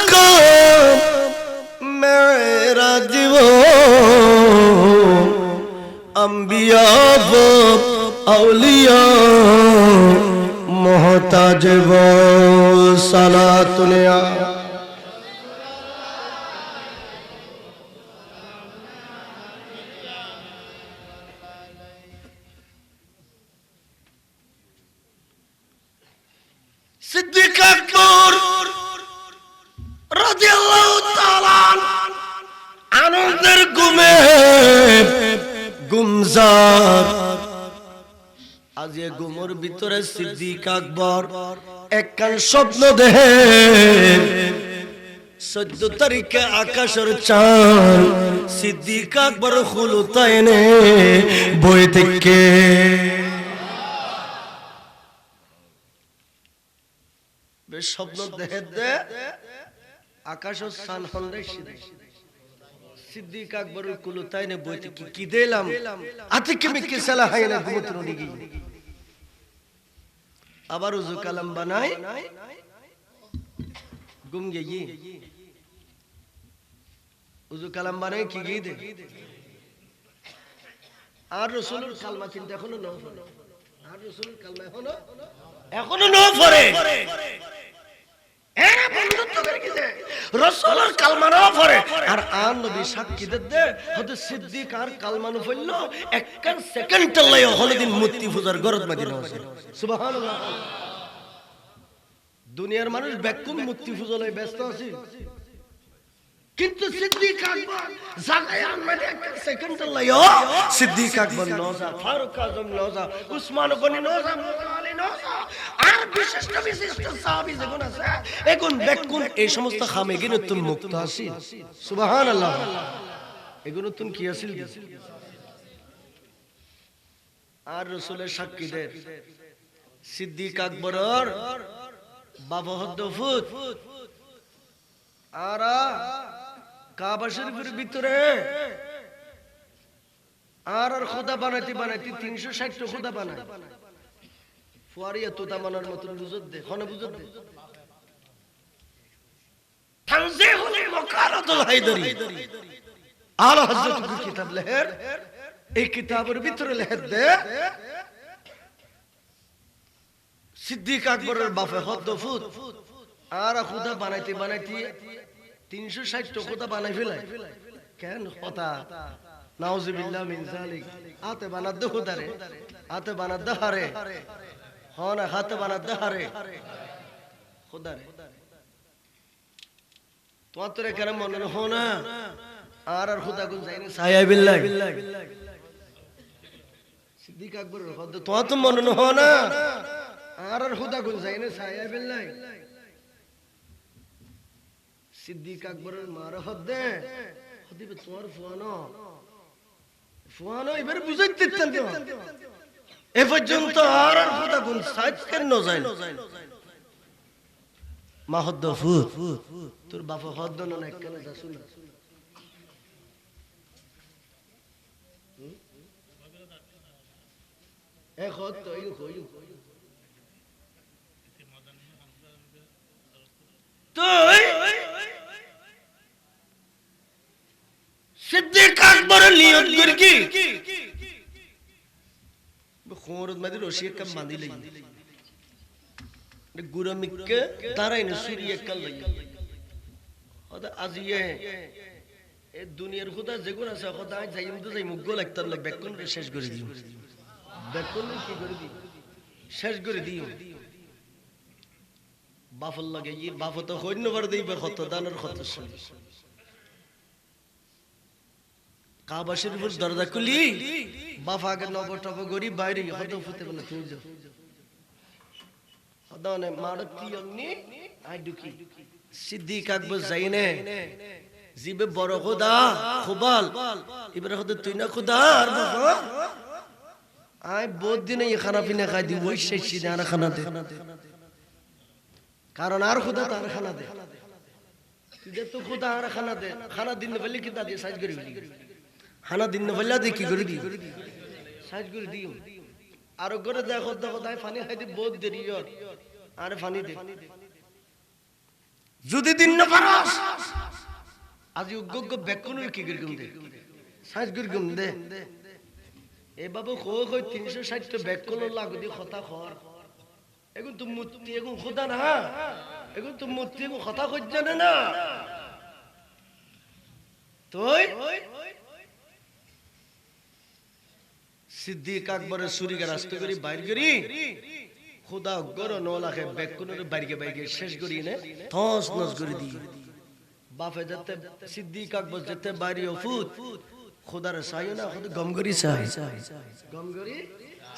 মাকাম মেরাজ अंबिया वो औलिया मोहताज वो सलातुनिया सिद्दीक अकबर রাদিয়াল্লাহু তাআলা আনন্দের ঘুমে গুমজার আজ এ ঘুমের ভিতরে সিদ্দিক আকবর একখান স্বপ্ন দেখে 14 তারিখে আকাশের চাঁদ সিদ্দিক আকবর খুলতায়নে বই থেকে বেশ স্বপ্ন দেখে দে আকাশের চাঁদ হন্ডে সিদ্দিক আকবরের কুলতায়নে বইতে কি দিলাম আতিকে মিকে সালা হায়না ঘুমতে নিগি আবার উযু কালাম বানায় ঘুম গিয়ে উযু কালাম বানায় কি গিয়ে দে আর রাসূলের কালমা কিন্তু এখনো না পড়ে আর রাসূলের কালমা এখনো না পড়ে এরা বন্ধুত্ব করে গেছে রাসূলের কালমা না পড়ে আর আন নবী সাক্ষী দে হতে সিদ্দিক আর কালমা না পড়লো এক সেকেন্ড লাই হলদিন মুক্তি ফুজার গরত মদিনা আছে সুবহানাল্লাহ দুনিয়ার মানুষ বেকুম মুক্তি ফুজলায় ব্যস্ত আছে কিন্তু সিদ্দিক আকবর জাগায় আনমানে এক সেকেন্ড লাই সিদ্দিক আকবর নওজা ফারুক আজম নওজা উসমান গনি নওজা মুসা আলী নওজা আর বিশিষ্ট বিশিষ্ট সাহাবী যেগুন আছে এখন বেকুম এই সমস্ত খামেগিন তুমি মুক্ত আছি সুবহানাল্লাহ এগুলো তুমি কি আছিল আর রাসূলের সাক্ষী দে সিদ্দিক আকবরের বাবা হদ্দফুত আর কাবা শরীফের ভিতরে আর খোদা বানাইতে বানাইতে 360 খোদা বানায় ফুয়ারিয়া তোতা মানার মত বুঝত দে কোন বুঝত দে তানজিহুল মুকারাতুল হায়দারি আলা হযরত কি কিতাব লেহের এই কিতাবের ভিতরে লেহের দে সিদ্দিক আকবরের বাপে হদ্দফুত আর খোদা বানাইতে বানাইতে 360 খোদা বানাই ফেলায় কেন কথা নাউজুবিল্লাহ মিন যালিক আতে বানাদ দে খোদারে আতে বানাদ দে হারে হনা হাতে বানাদ দে হারে খোদারে তোমার তোরে কেন মনে হনা আর খোদা গুন যায়নি সায়া বিল্লাহ সিদ্দিক আকবরের হদ্দ তোমার তো মনে হনা আর খোদা গুন যায়নি সায়া বিল্লাহ সিদ্দিক আকবরের মার হদ্দে হদিবে তোমার ফুয়ানো এবার বুঝাইতে দিতেন এ পর্যন্ত আর খোদা গুন সাইজ কেন যায় মা হদ্দ ফুত তোর বাপ হদ্দ না কেন যাস না এ হদ তো এই কই তুই সিদ্দিক আকবরের নিয়ত করে কি খোরত মাদি রশিয়া কাম বাঁধি লই গুরমিককে দাঁড়াইনে সুরিয়ে কাল লই ওদা আজিয়ে এ দুনিয়ার খোদা যেগুন আছে খোদা যাইম তো যাই মুগ লাগতার লাগ বেকন শেষ করে দিও বেকন কি করে দিও শেষ করে দিও বাফল লাগে ই বাফ তো হইনবার দিবে কত দানের কত শুনি কাবা শরীফের দরজা খুলি বাফ আগে নব টব গরি বাইরে কত ফুতে বলে তুই যাও আদানে মারতি অমনি আই দুকি সিদ্দিক আকবর যাইনে জিবে বড় খোদা খুবাল এবারে হতে তুই না খোদা আর বাবা আই বহুত দিনে এই খানা পিনা খাই দি ওই শেষ সিনা খানা দে কারণ আর খোদা তার খানা দে তুই যে তো খোদা আর খানা দে খানা দিন বলি কি দাদি সাইজ করে দিই খানা দিন বললা দে কি করে দিই সাইজ করে দিও আর করে দেখো দেখো তাই পানি খাই দি বহুত দেরি আর পানি দে যদি দিন না পারস আজি উগ্গ বেকুনের কি গিরগুম দে সাইজ গিরগুম দে এ বাবু কই কই 360 টা বেকুন লাগু দি কথা খর এখন তো মুত্তি এখন খোদা না এখন তো মুত্তি এখন কথা কই জানে না তুই সিদ্দিক আকবরের সুরিকে রাস্তা করি বাইর করি খোদা গর নলাখে বেকুনের বাইরে শেষ করি নে থস নস করে দি বাপে যেতে সিদ্দিক আকবর যেতে বাইরে ফুত খোদার সাইও না খোদা গমগরি সাই গমগরি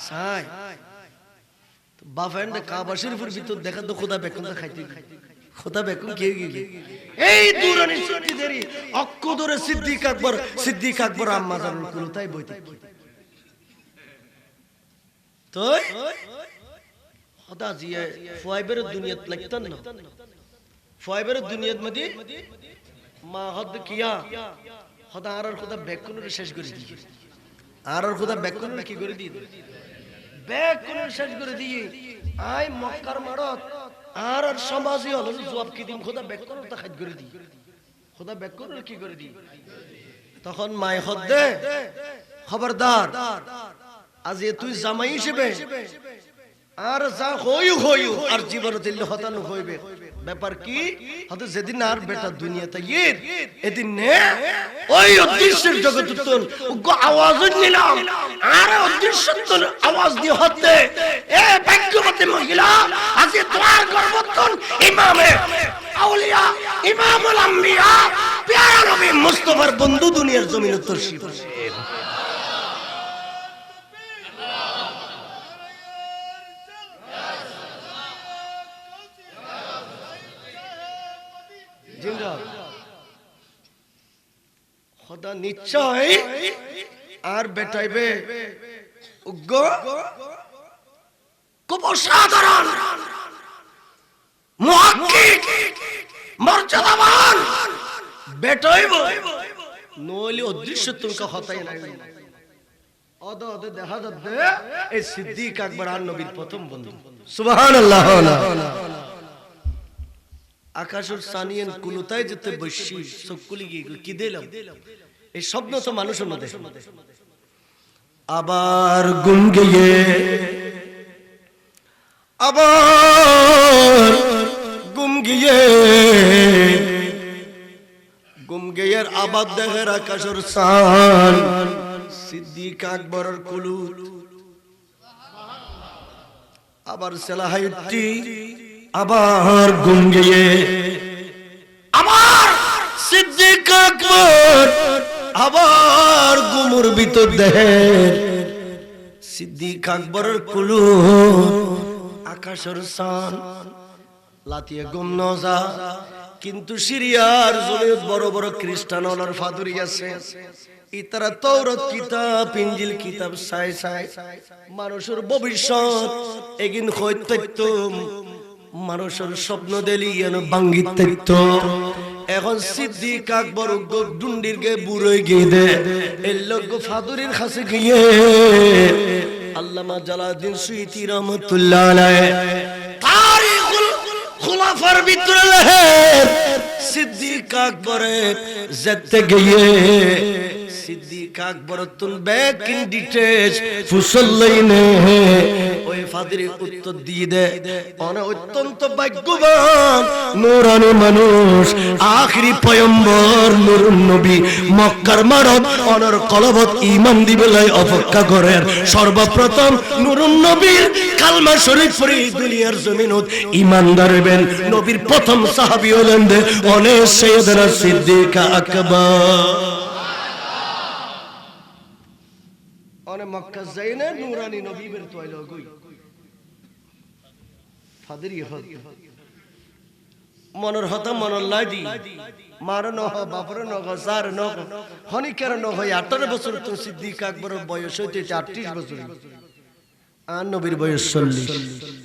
সাই বাপেন কাবা শরীফের ভিতর দেখা তো খোদা বেকুন খাইতে খোদা বেকুন কে গিয়ে এই দূরানি ছুটি দেরি অক্ষ ধরে সিদ্দিক আকবর আম্মা জানুল কুলতাই বইতে তো খোদা জিয়ে ফুয়াইবের দুনিয়াত লাগতন না ফুয়াইবের দুনিয়াত মধ্যে মা হদ কিয়া খোদা আর খোদা বেকুনের শেষ করে দি আর খোদা বেকুনের কি করে দি বেকুনের শেষ করে দি আই মক্কার মারত আর সমাজে হলো জবাব কি দিম খোদা বেকুনের তা খাজ করে দি খোদা বেকুনের কি করে দি তখন মাই হদ দে খবরদার আজ তুই জামাই হিসেবে আর যা হইউ আর জীবন দিল্লি হতানো হইবে ব্যাপার কি হয়তো যেদিন আর বেটা দুনিয়াতে ঈদ এদিন নে ওই অদৃশ্যের জগতুন আওয়াজ নিলাম আর অদৃশ্যতন আওয়াজ দিয়ে হতে এ ভাগ্যবতী মহিলা আজ তোমার গর্বতন ইমামে আউলিয়া ইমামুল আম্বিয়া প্যারা নবী মুস্তাফার বন্ধু দুনিয়ার জমিনে তশরিফ খোদা নিশ্চয় আর বেটাইবে উগ্র খুব অসাধারণ মুহাক্কিক মর্যাদাবান বেটাইব নইলে অদৃশ্য তুমকা হতাই নাই অদ দেখা যাবে এই সিদ্দিক আকবর আর নবীর প্রথম বন্ধু সুবহানাল্লাহ আকাশের সানিয়ান কুলতায় যেতে বসি সকলি কি দিলাম এই স্বপ্ন তো মানুষের মধ্যে আবার গুম গিয়ে আবার গুম গিয়ে আবার দেখের আকাশের সান সিদ্দিক আকবরের কুলুত আবার সেলাহাইটি আবার গুম গিয়ে আবার সিদ্দিক আকবর আবার গুমুর ভিতর দেহে সিদ্দিক আকবরের কুলুত আকাশের সান লাতিয়ে গুম নজা কিন্তু সিরিয়ার জমিয়ত বড় বড় খ্রিস্টান ওনার ফাদুরি আছে ইতারা তৌরাত কিতাব ইনজিল কিতাব সাই মানুষের ভবিষ্যৎ এগিন হইত মানুষের স্বপ্ন দেলি এন বাঙ্গি থাকত এখন সিদ্দিক আকবর ডুন্ডির গে বুড়ো গিয়ে দে এই লোক ফাদুরির কাছে গিয়ে আল্লামা জালালউদ্দিন সুয়ুতী রহমাতুল্লাহ আলাইহি তারিখুল খুলাফার ভিতরে লেখে সিদ্দিক আকবরে যেতে গিয়ে সিদ্দিক আকবর তুন ব্যাক ইন ডিটেইলস ফুসল্লাইনে ওই ফাদরি উত্তর দিয়ে দে অত্যন্ত ভাগ্যবান নূরানি মানুষ আখিরি পয়গম্বর নূরুন নবী মক্কার মারত অনর কলবত ঈমান দিবেলাই অপেক্ষা করেন সর্বপ্রথম নূরুন নবীর কালমা শরীফ পড়ে দুনিয়ার জমিনত ঈমানদার হবেন নবীর প্রথম সাহাবী হলেন দে অনে সাইয়েদনা সিদ্দিক আকবর অনে মক্কা যাইনে নূরানি নবী বের তোইল গই ফাদরি হদ মনর হতা মনর লাডি মার নহ বাপর নহ সার নহ হনিকের নহ 18 বছর তো সিদ্দিক আকবরের বয়স হইতে 38 বছর আর নবীর বয়স 40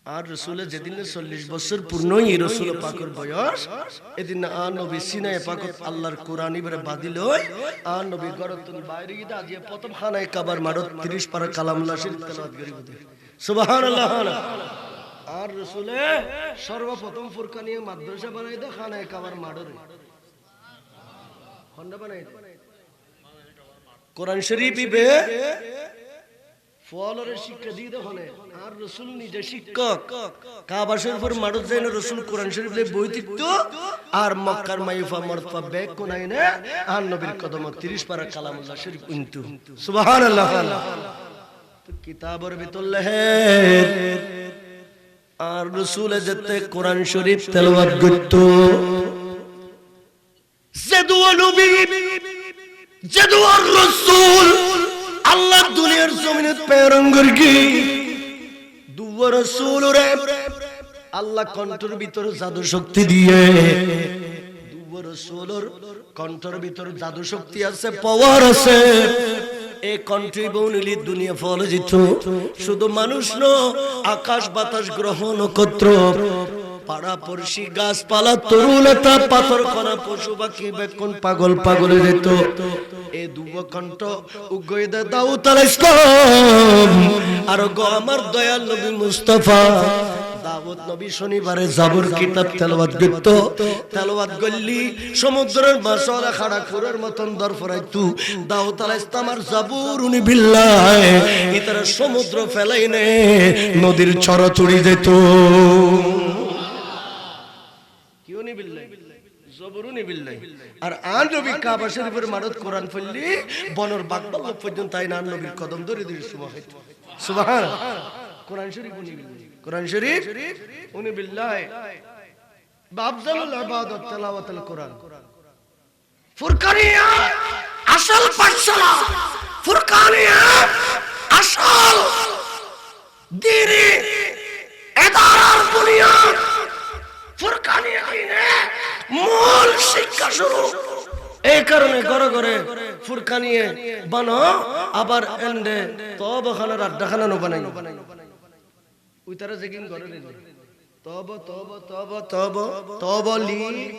আর রাসূলের যেদিন 40 বছর পূর্ণই রাসূল পাকের বয়স এদিন আর নবী সিনায়ে পাকত আল্লাহর কোরআন ইবরে বাদিল আর নবী গরতুন বাইরে গিয়ে আজ প্রথম খানায় কাবার মারত 30 পারা কালামুল্লাহ শরীফ তেলাওয়াত করি সুবহানাল্লাহ আর রাসূলে সর্বপ্রথম ফুরকানিয়া মাদ্রাসা বানাই দে খানায় কাবার মাডরে খন্ডা বানাই দে কোরআন শরীফ ইবে ফলরে শিক্ষা দিয়ে দখলে আর রাসূল নিজে শিক্ষক কাবা শরীফের মাডর যায়না রাসূল কোরআন শরীফ লে বই তিকতো আর মক্কার মাইফা মরফা বেক কোনাইনে আর নবীর কদম 30 পারা কালামুল্লাহ শরীফ উনতু সুবহানাল্লাহ তো কিতাবের ভিতর লেহে আর রাসূলে যেতে কোরআন শরীফ তেলাওয়াত করত জাদুয়া নবী জাদুয়া রাসূল আল্লাহ দুনিয়ার জমিনে প্রেরণ করকি দুয়া রাসূল রে আল্লাহ কণ্ঠের ভিতর জাদু শক্তি দিয়ে দুয়া রাসূলের কণ্ঠের ভিতর জাদু শক্তি আছে পাওয়ার আছে এই কণ্ঠে বউনিলি দুনিয়া ফল জিত শুধু মানুষ ন আকাশ বাতাস গ্রহ নক্ষত্র পাড়া পড়শি গাছপালা তরুলতা পাথর কণা পশু পাখি বেকুন পাগল পাগলে যেত এই দুয়া কণ্ঠ উগইদা দাউদ আলাইহিস সালাম আর গো আমার দয়াল নবী মুস্তাফা দাউদ নবী শনিবারে জাবুর কিতাব তেলাওয়াত করত তেলাওয়াত করলি সমুদ্রের মাছরা খাড়া খুরের মতন দর ফরাইতু দাউদ আলাইহিস সালামের জাবুর উনি বিল্লাহ ইতারা সমুদ্র ফেলাইনে নদীর ছড়াছড়ি যেত কিউনি বিল্লাহ জবরুনি বিল্লাহ আর আন নবী কাবা শরীফের মারত কোরআন পড়লি বনর বাগবাল পর্যন্ত তাই না নবীর কদম ধরে ধরে সুবহান সুবহান কোরআন শরীফ উনি বিল্লাহ কোরআন শরীফ উনি বিল্লাহ বাফজালুল ইবাদত তেলাওয়াতুল কোরআন ফুরকানিয়া আসল পাঠশালা ফুরকানিয়া আসল দ্বীনি ইদারার বুনিয়াদ ফুরকানিয়া দিনে মূল শিক্ষা শুরু এই কারণে ঘরে ঘরে ফুরকানিয়া বানো আবার এন্ডে তওবাখানা রাড্ডাখানা নো বানাই উইতারা জেগিন ঘরে রে তওবা তওবা তওবা তওবা তওবা লিখ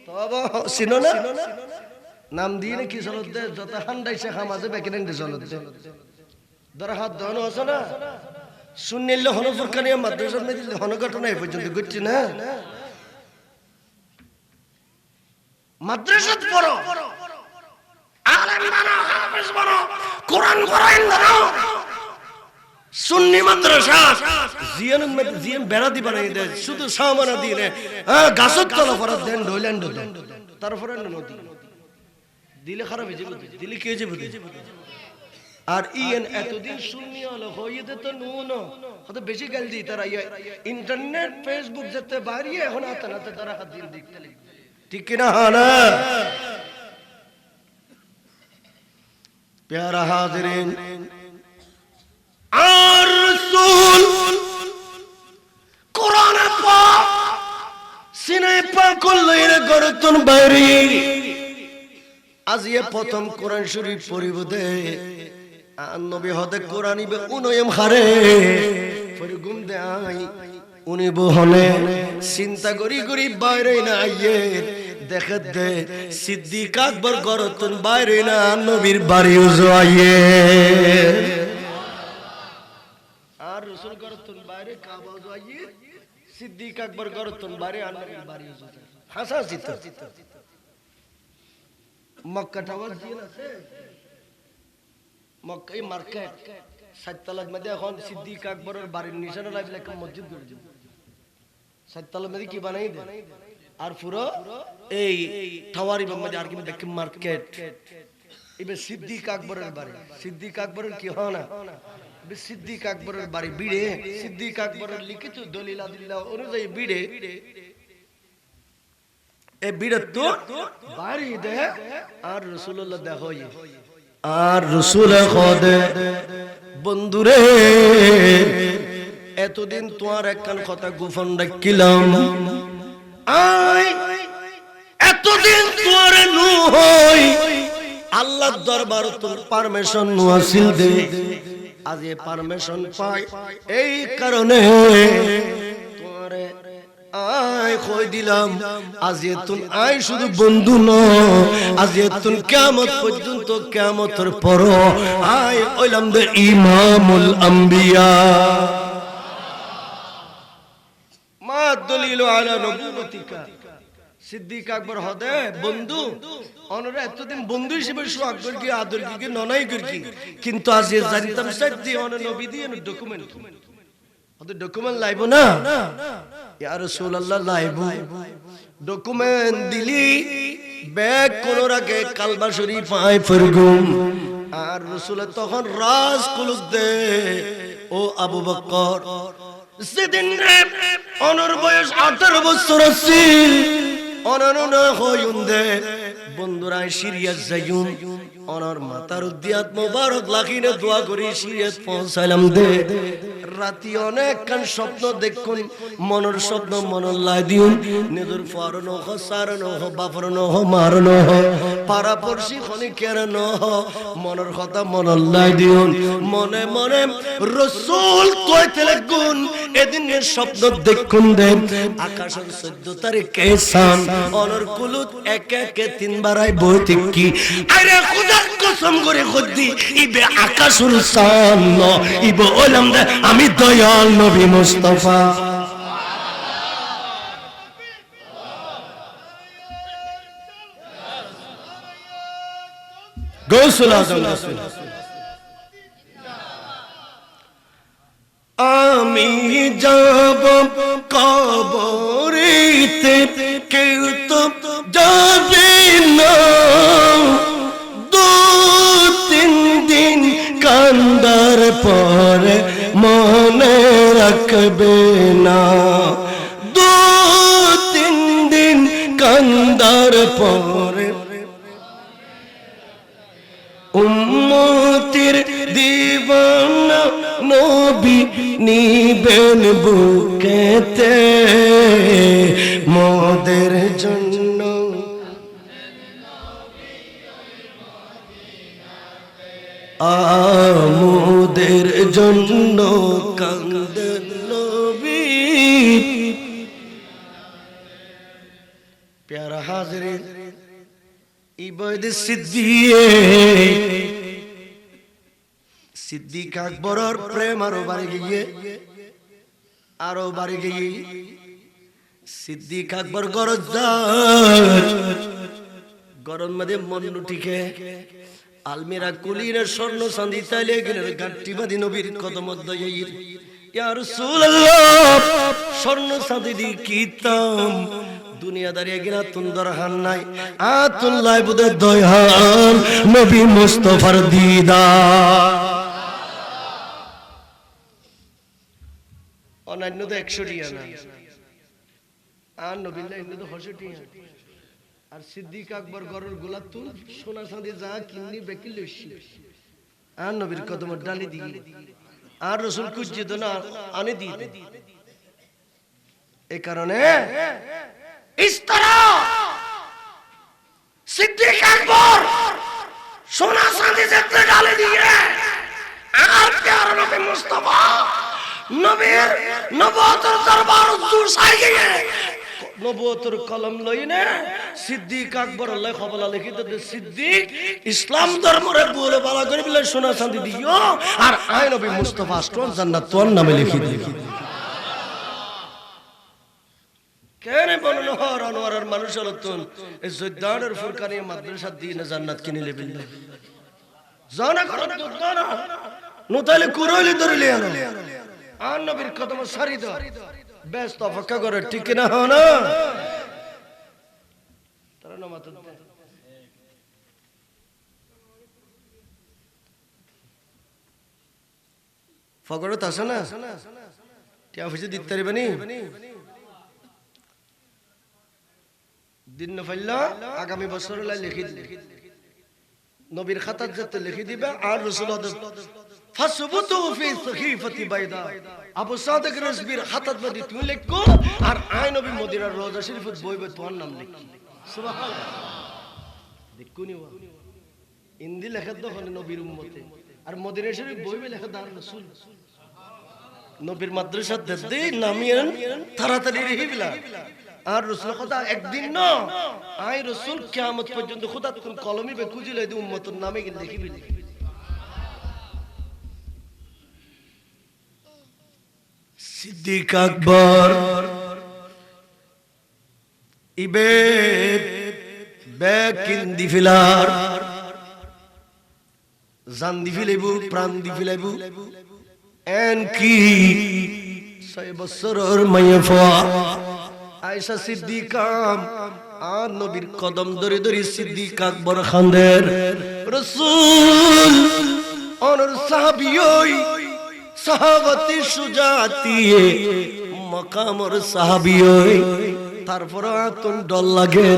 তওবা চিনো না নাম দিয়ে কি চলত দে যত হান্ডাইছে খামাজে বেকেন দে চলত দে দর হাত দনো আছে না শুননিলে হন ফুরকানিয়া মাদ্রাসা মে দিলে হন ঘটনা এই পর্যন্ত ঘটছে না মাদ্রাসা পড়ো আলেম বানো হাফেজ বানো কোরআন কোরআন বানো সুন্নি মাদ্রাসা জিয়ানের মধ্যে জিয়ান বেড়া দি বানাই দে শুধু সামানা দিনে গাছত তলা ফরাত দেন ডইল্যান্ড দেন তারপরে নদী দিলে খারাপ হয়ে যাবে দিলে কি হয়ে যাবে আর ইয়েন এতদিন সুন্নি হলো হইতে তো নুনো হয়তো বেশি গাল দি তারা ইন্টারনেট ফেসবুক যেতে বাড়িয়ে এখন আতানাতে তারা হাত দিন দেখতে ঠিক কি না না প্যারা হাজিরিন আর রাসূল কোরআন পাক সিনে পাক কইলের গরতন বাইরে আজ এ প্রথম কোরআন শরীফ পড়িব দে আর নবী হতে কোরআন ইবে উনয়ম হারে পরে ঘুম দে আই উনি বহনে চিন্তা করি করি বাইরে না আইয়ে দেখে দে সিদ্দিক আকবর গরতন বাইরে না নবীর বাড়িও যাইয়ে আর রাসূল গরতন বাইরে কাবা যাইয়ে সিদ্দিক আকবর গরতন বাইরে আর নবীর বাড়িও যাইয়ে হাসা জিত মক্কা টাওয়ার দিন আছে মক্কা এই মার্কেট সাততলার মধ্যে এখন সিদ্দিক আকবরের বাড়ির নিশানা লাগলে একটা মসজিদ গড়ে দিবে সাততলার মধ্যে কি বানাই দে আর পুরো এই টাওয়ারি মধ্যে আর কি দেখি মার্কেট ইবে সিদ্দিক আকবরের বাড়ি সিদ্দিক আকবরের কি হয় না সিদ্দিক আকবরের বাড়ি বিড়ে সিদ্দিক আকবরের লিখিত দলিল আদিল্লাহ অনুযায়ী বিড়ে এ বিড়ে তো বাড়ি দে আর রাসূলুল্লাহ দেখো আর রাসূল খোদে বন্ধুরে এতদিন তোমার একখান কথা গোপন রাখিলাম আই এতদিন তোমার নু হই আল্লাহর দরবার তোর পারমিশন নওয়াসিল দে আজ এ পারমিশন পাই এই কারণে তোমারে আই কই দিলাম আজ এতুন আই শুধু বন্ধু ন আজ এতুন কিয়ামত পর্যন্ত কিয়ামতের পর আই হইলাম দে ইমামুল আম্বিয়া দলিল আলা নবুওয়াতিকা সিদ্দিক আকবর হদে বন্ধু অনরা এতদিন বন্ধু হিসেবে সোহাগ কি আদর কি ননাই কি কিন্তু আজ এ জানতাম সত্যি অন নবী দিয়ে ডকুমেন্ট ওদের ডকুমেন্ট লাইব না ইয়া রাসূলুল্লাহ লাইব ডকুমেন্ট দিলি ব্যাগ কোন রাখে কালবা শরীফ আয় ফরগুম আর রাসূল তখন রাজ কুলুক দে ও আবু বকর সেদিন অনর বয়স 18 বছর ছিল অনরন হইউন্দে বন্ধুরা সিরিয়াস যাইউন অনর মাতার উদ্দিয়াত মোবারক লাখিনে দোয়া করি সিরিয়াস পৌঁছাইলাম দে রাতি অনেক কান স্বপ্ন দেখুন মনের স্বপ্ন মনর লাই দিউন নিজের ফারনো হ সারনো হ বাফরনো হ মারনো হ পারা পড়শি খনি কেরনো হ মনের কথা মনর লাই দিউন মনে মনে রাসূল কইতে লাগুন এদিন স্বপ্ন দেখুন দে আকাশের 14 তারিখে সান অনর কুলুত এক এক তিনবার আই বইতে কি আরে খোদার কসম করে খোদি ইবে আকাশুল সান ইবে ওলাম দে আমি দয়াল নবী মুস্তাফা গৌসুল আযম রাসূল আমি যাব কবরেতে কেউ তো যাবে না দু-তিন দিন কান্দার পরে মনে রাখবে না দু-তিন দিন কান্দার পরে উম্মতের দিওয়ানা নবী নিবেন বুকেতে মোদের জন্য আমোদের জন্য কান্দেন নবী প্যারা হাজরিন ইবাদ সিদ্দিক আকবরের প্রেম আরো বাড়ি গিয়ে সিদ্দিক আকবর গরম মধ্যে মন্নুটিকে আলমিরা কুলিনে স্বর্ণ চাঁদি তাইলে গেলের গাঁটি বাঁধি নবীর কদম দয়াইর ইয়া রাসূলুল্লাহ স্বর্ণ চাঁদি দি কিতাম দুনিয়াদারি গিনা তুন্দর হান নাই আতুল্লাহ বুদে দয়াল নবী মুস্তাফার দিদার অনন্য তো 100 টিয়া না আর নবীল্লাহ ইন্দ তো 100 টিয়া আর সিদ্দিক আকবর গরর গোলাপ তুল সোনা চাঁদি যা কিন্নি বেকিল লইছি আর নবীর কদম ডালি দি আর রাসূল কুজ্জি তো না আনি দি এই কারণে इस तरह सिद्दीक अकबर सोना चांदी जितने डाले दिए और प्यारा नबी मुस्तफा नबीर नबूवतर दरबार हुजूर साई गए नबूवतर कलम लईने सिद्दीक अकबर अल्लाह खबला लिखि दे सिद्दीक इस्लाम धर्म रे बोले बाला करे बिले सोना चांदी दियो और आय नबी मुस्तफा स्टोन जन्नत তোর নামে লিখি দে কেন বলনো হর আনোয়ারের মানুষ হলতুন এই জয়দানের ফুরকানি মাদ্রাসা দিনে জান্নাত কিনে লেবেন জানা করো দুদানা নতাইলে কুরইলে ধরিলে আনো আর নবীর কদম সারি দাও ব্যস্ত অপেক্ষা করে ঠিক না হও না তারা নামাত ফগরত আছে না টিয়া অফিসে দিতে পারবেনি দিন ফাইল্লা আগামী বছর লিখি নবীর খাতাত যেতে লিখি দিবে আর রাসূল ফাসবুতু ফি সহিফাতি বাইদা আবু সাদিক রাসবির খাতাত মধ্যে তুমি লিখো আর আয় নবী মদিনার রওজা শরীফত বইবে তোমার নাম লিখি সুবহানাল্লাহ দেখুনি ওয়া ইন্দি লেখা তো হলো নবীর উম্মতে আর মদিনা শরীফ বইবে লেখা দার রাসূল নবীর মাদ্রাসা দেই নামিয়েন তাড়াতাড়ি রেহিবিলা আর রাসূল খোদা একদিন না আই রাসূল কিয়ামত পর্যন্ত খোদা কোন কলমে বে খুঁজিলে দি উম্মতের নামে কি লিখিবি সিদ্দিক আকবর ইবে বেকিন দি ফিলার জান দি ফিলাইবু প্রাণ দি ফিলাইবু এন কি 6 বছরের মাইয়া ফোয়া আয়েশা সিদ্দিকা আর নবীর কদম ধরে ধরে সিদ্দিক আকবর খানদের রাসূল অনর সাহাবিয়ই সাহাবতী সুজাতি মাকামর সাহাবিয়ই তারপর আতন ডল লাগে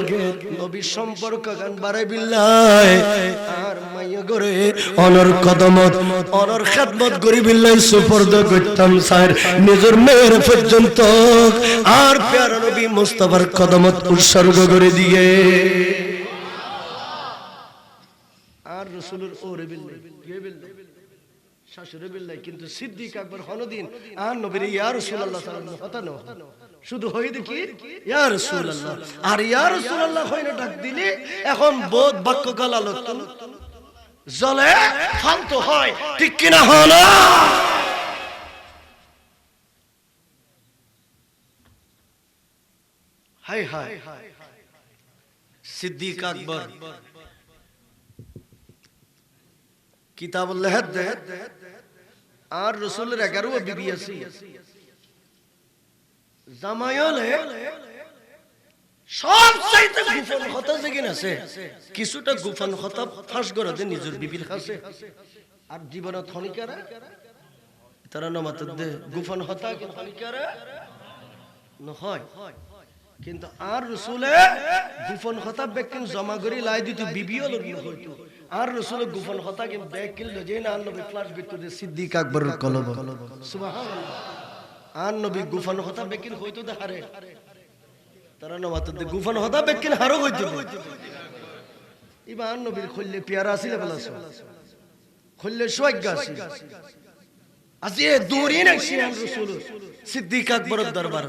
নবী সম্পর্ক গান বাড়াই বিল্লাহ আর মাইয়া করে অনর কদমত অনর খেদমত করি বিল্লাহ সুপর্দ করতাম স্যার নিজের মেয়ের পর্যন্ত আর প্যারা নবী মুস্তাফার কদমত উৎসর্গ করে দিয়ে আর রাসূলের ওরে বিল্লাহ কে বিল্লাহ শাশুড়ি বিল্লাহ কিন্তু সিদ্দিক আকবর হনদিন আর নবীর ইয়া রাসূলুল্লাহ সাল্লাল্লাহু আলাইহি ওয়াসাল্লাম শুধু হই দেখি ইয়া রাসূলুল্লাহ আর ইয়া রাসূলুল্লাহ হইনা ডাক দিলে এখন বহুত বাক্য গালালত জলে ফালতু হয় ঠিক কি না হলো হায় হায় সিদ্দিক আকবর কিতাবুল্লাহ আর রাসূলের 11 বিবি আছে জামায়ালে সব চাইতে গোপন কথা যেগিন আছে কিছুটা গোপন কথা ফাঁস করে দে নিজের বিবির কাছে আর জীবনত খনিকারা তারা নামাতে দে গোপন কথা কি খনিকারা নহয় কিন্তু আর রাসূলে গোপন কথা বেকিন জমা করি লাই দিতে বিবিও লগ্ন হইতো আর রাসূল গোপন কথা কি বেকিল যে না নবী ফ্লাশ ভিতরে সিদ্দিক আকবরের কলব সুবহানাল্লাহ আর নবী গোপন কথা বেকিন হইতো দেখারে তারা নামাতে দে গোপন কথা বেকিন হারো হইতো ইমান নবীর খুললে পেয়ারা আছিল বলাছো খুললে সওয়াগ্য আছিল আজি দূরই না শিয়ান রাসূল সিদ্দিক আকবরের দরবার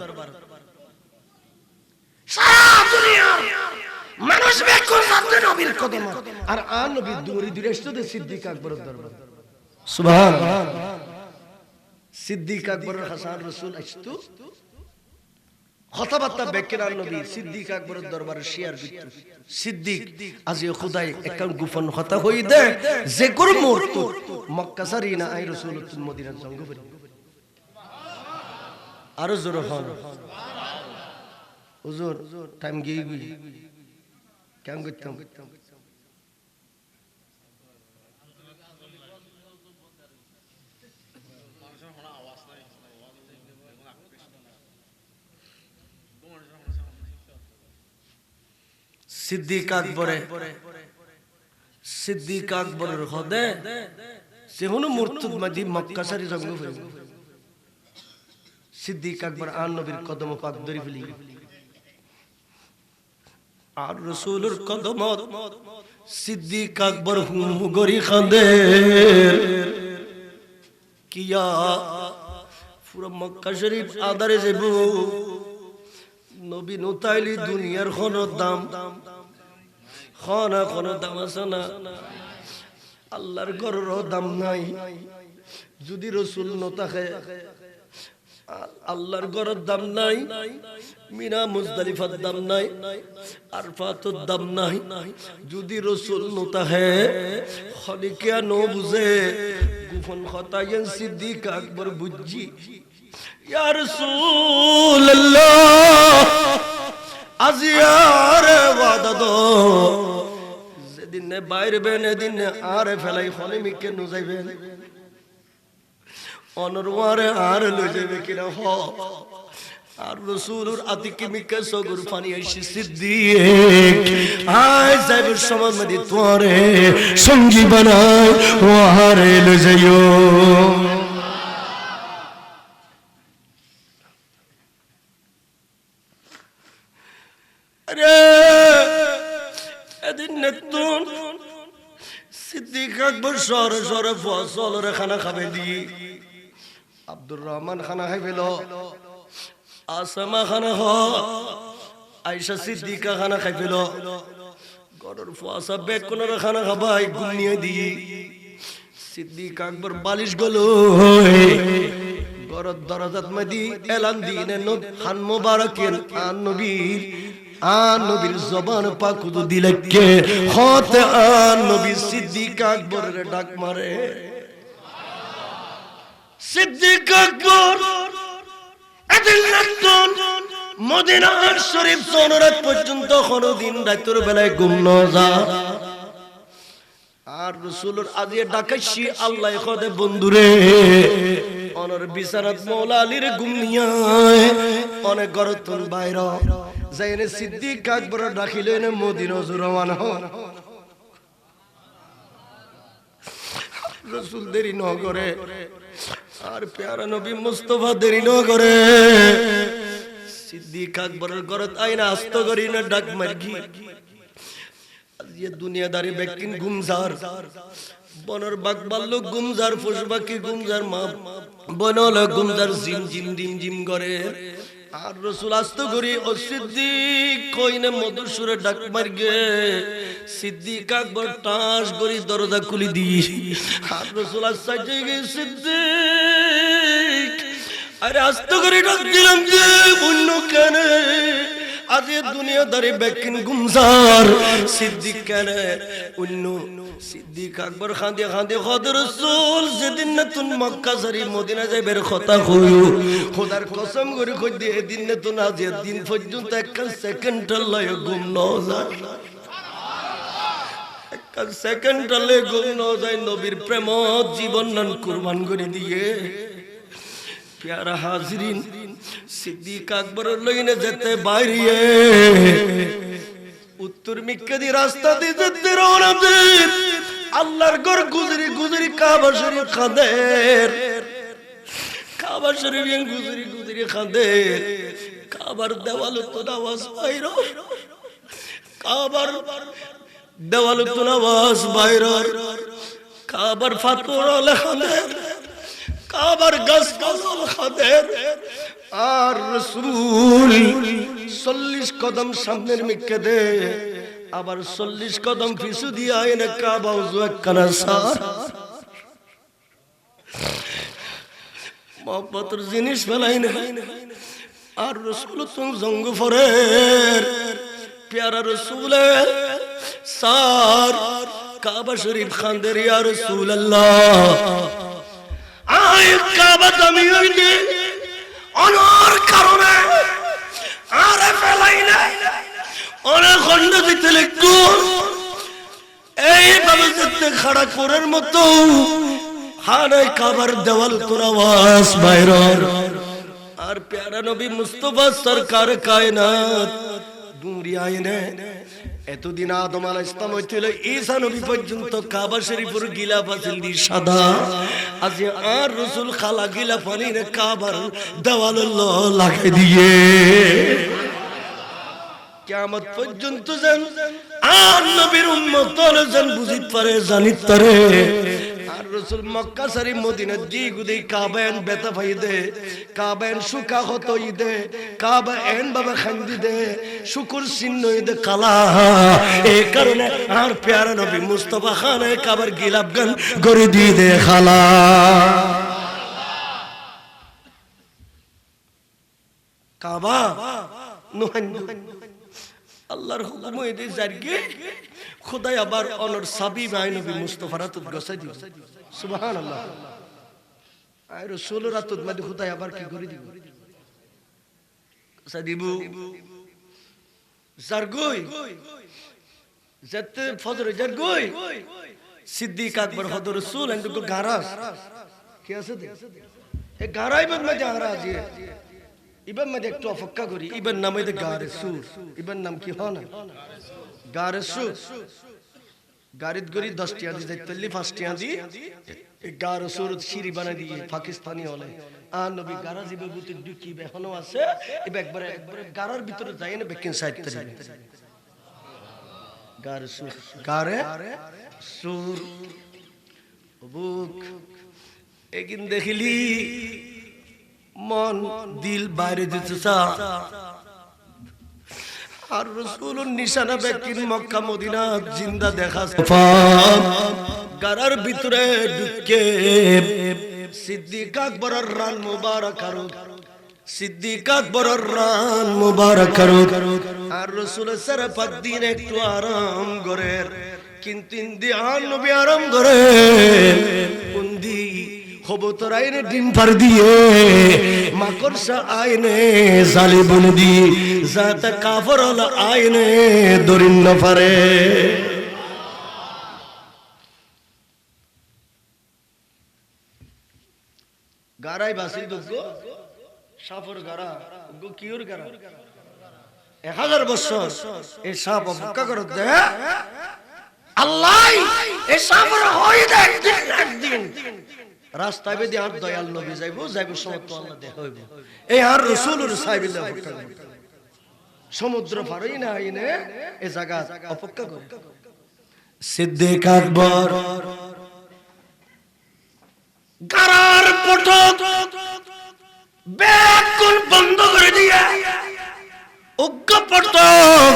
সারা দুনিয়া মানুষ বেকুল যাতে নবীর কদম আর আর নবী দূরে দূরে আসতে সিদ্দিক আকবরের দরবার সুবহানাল্লাহ সিদ্দিক আকবরের হাসান রাসূল আসতো কথাবার্তা বেকেরার নবী সিদ্দিক আকবরের দরবারে শেয়ার দিত সিদ্দিক আজি খোদাই একখান গোপন কথা হই দে যে কোন মুহূর্ত মক্কা সারিনা আই রাসূলুল্লাহ মদিনার সঙ্গ করি আর জোর হন হুজুর টাইম গিয়ে গই কেন করতাম সিদ্দিক আকবরের হদে সে হলো মুরতাদ মাদি মক্কা সারি সঙ্গ করি সিদ্দিক আকবর আর নবীর কদম পাক ধরে ফেলি আর রাসূলের কদমত সিদ্দিক আকবর হুম গরি খান্দে কিয়া পুরো মক্কা শরীফ আদারে যাবো নবী নতাইলি দুনিয়ার কোনো দাম খানা কোনো দাম আছে না আল্লাহর ঘরের দাম নাই যদি রাসূল নতাকে আল্লাহর ঘরের দাম নাই মিনা মুজদালিফার দাম নাই আরফাতুর দাম নাই যদি রাসূল নতাহে খনিকা নো বুঝে গোপন কথা ইয়ান সিদ্দিক আকবর বুঝি ইয়া রাসূলুল্লাহ আজিয়ার ওয়াদা দো যেদিন বাইরে বেনে দিন আর ফেলাই খনি মিকে নো যাইবে অনরওয়ারে আর লই যাবে কিনা হ আর রাসূলুর আতিকে মিকে সগর পানি আইছি সিদ্দিক আয় যাইবে সমাজ মধ্যে তোরে সঙ্গী বানাই ওয়ারে লই যাইও আরে এদিন নতুন সিদ্দিক আকবর সরে সরে ফসল রে খানা খাবে দি আব্দুর রহমান খানা খাইবেল আসামা খানা হ আয়েশা সিদ্দিকা খানা খাইবেল গরর ফুয়াসা বেক কোনর খানা খাবাই গুনিয়ে দি সিদ্দিক আকবর বালিশ গলো গরর দরজাত মদি এলান দিনে নত খান মুবারকের আন নবীর আর নবীর জবান পাক হুজুর দিলে কে হতে আর নবী সিদ্দিক আকবরের ডাক মারে সিদ্দিক আকবর মদিনার শরীফ সনরাত পর্যন্ত কোনদিন রাতের বেলায় ঘুম না যা আর রাসূলের আজিয়ে ডাকাইছি আল্লাহ খোদে বন্ধুরে অনর বিছানাত মওলা আলীর ঘুম নিয়া অনেক গরতন বাইরে যাইনে সিদ্দিক আকবর ডাকিলেন মদিনা রওনা হন রাসূল দেরি ন করে আর প্যারা নবী মুস্তাফা দেরি ন করে সিদ্দিক আকবরের ঘরত আইনা আস্ত করি না ডাক মারগি ये दुनियादारी ব্যক্তিন গুমজার বনর বাগ বাল্লু গুমজার পশুপাখি গুমজার মা বনল গুমজার জিম জিম জিম জিম করে আর রাসূল আস্ত করি ও সিদ্দিক কইনে মধুর সুরে ডাক মারগে সিদ্দিক আকবর টাস করি দরজা খুলি দি আর রাসূল আসাইতে গে সিদ্দিক আরে আস্ত করি ডাক দিলাম যে অন্য কেন আজ দুনিয়াদারি ব্যক্তিন গুমজার সিদ্দিক কেন অন্য সিদ্দিক আকবর খান্দে খান্দে খোদা রাসূল যেদিন নতুন মক্কা শরীফ মদিনা যাইবার কথা কইও খোদার কসম করে কই দে এদিন নতুন আজ দিন পর্যন্ত এক সেকেন্ড লয় ঘুম না যায় এক সেকেন্ড লয় ঘুম না যায় নবীর প্রেম জীবন নান কুরবান করে দিয়ে प्यारा हाजरीन सिद्दीक আকবর লইনে যেতে বাইরে উত্তর মিক্কা দি রাস্তা দিয়ে যেতে রওনা দেন আল্লাহর ঘর গুজরি গুজরি কাবা শরীফ খাদের কাবা শরীফ গুজরি গুজরি খাদের কাবার দেওয়াল তো আওয়াজ বাইরে কাবার দেওয়াল তো আওয়াজ বাইরে কাবার ফাতর খাদের কাবার গাছ গাছল খাদের আর রাসূল 40 কদম সামনের মিক্কে দে আবার 40 কদম পিছু দিয়ে আইনে কাবা উজু একখানা সার মহব্বতের জিনিস ফেলাই না আর রাসূল তুম জঙ্গ ফরের প্যারা রাসূলের সার কাবা শরীফ খানদের ইয়া রাসূলুল্লাহ আই কাবা দামি হইনি অনর কারণে আরে ফেলাই না অনেক খন্ড দিতে লিখতো এইভাবে যেতে খাড়া করার মতো হারাই কাবার দেওয়াল তোর আওয়াজ বাইরর আর প্যারা নবী মুস্তাফা সরকার কায়নাত দুমরি আইনে এতদিন আদম আলাইহিস সালাম হইছিল ঈসা নবী পর্যন্ত কাবা শরীফের গিলাফ আছিল দি সাদা আজ আর রাসূল খালা গিলাফ আনিনে কাবার দেওয়াল লাগাই দিয়ে কিয়ামত পর্যন্ত যেন আর নবীর উম্মত যেন বুঝিত পারে জানিত পারে আর রাসূল মক্কা শরীফ মদিনা দি গুদি কাবান বেতা ফাইদে কাবান সুকা হতই দে কাবা এন বাবা খান্দি দে শুকর চিহ্ন দে কালা এই কারণে আর প্যারা নবী মুস্তাফা খানে কাবার গিলাফ গান গরি দি দে খালা কাবা নুহান আল্লাহর হুকুম হইতে জারগে খোদাই আবার অনর সাবি ভাই নবী মুস্তাফা রাতুত গসাই দিব সুবহানাল্লাহ আর রাসূল রাতুত মধ্যে খোদাই আবার কি করে দিব গসাই দিব জারগই যেতে ফজর জারগই সিদ্দিক আকবর হযরত রাসূল এন্ড গারাস কি আছে এ গারাই মধ্যে আরা আছে ইবান মধ্যে একটু অপেক্ষা করি ইবান নাম হইতে গারেসুর ইবান নাম কি হয় না গারেসুর গারিদ গরি 10 টিয়া দি যাইতলি 5 টিয়া দি গারেসুর সিঁড়ি বানাই দিয়ে পাকিস্তানি হলে আর নবী গারা জিবে গুতি ঢুকি এখনো আছে এবে একবারে গারার ভিতরে যাই না বেকিন সাইড তরি গারেসুর গারে সুর বুক একিন দেখিলি মন দিল বাইরে দিতে চা আর রাসূলুর নিশানা ব্যক্তির মক্কা মদিনা জিন্দা দেখা গারার ভিতরে ঢুকে সিদ্দিক আকবরের রান মুবারক আর সিদ্দিক আকবরের রান মুবারক করুক আর রাসূলের সারা পাক দিন একটু আরাম করে কিন্তু ইন্দিয়ান নবী আরাম করে কুন্দি খবতর আইনে ডিম পার দিয়ে মাকড়সা আইনে জালি বন্দি জাত কাফর হল আইনে দরিন না পারে গারাই বাসি দুগো সাফর গারা গো কিউর গারা 1000 বছর এই সাপ অপেক্ষা করে দে আল্লাহ এই সাফর হই দে একদিন রাস্তায় বেদি আর দয়াল নবী যাইবো সমত আল্লাহ দেখা হইব এই আর রাসূলুর সাইবিল অপেক্ষা করে সমুদ্র পারই না আইনে এই জায়গা অপেক্ষা করে সিদ্দিক আকবর গারার পটক ব্যাকুল বন্ধ করে দিয়ে উগ্র পটক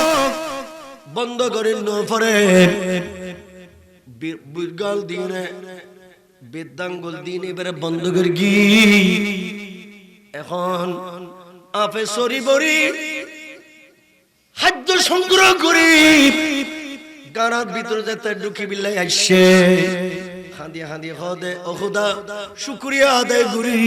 বন্ধ করে নফরে বিরগাল দিনে বেদাঙ্গল দিন এবারে বন্ধ করে গি এখন আপে সরি বরি খাদ্য সংগ্রহ করি গারার ভিতরে যেতে ঢুকি বিল্লাই আসছে হাঁদিয়ে হাঁদিয়ে হদে ও খোদা শুকরিয়া আদায় করি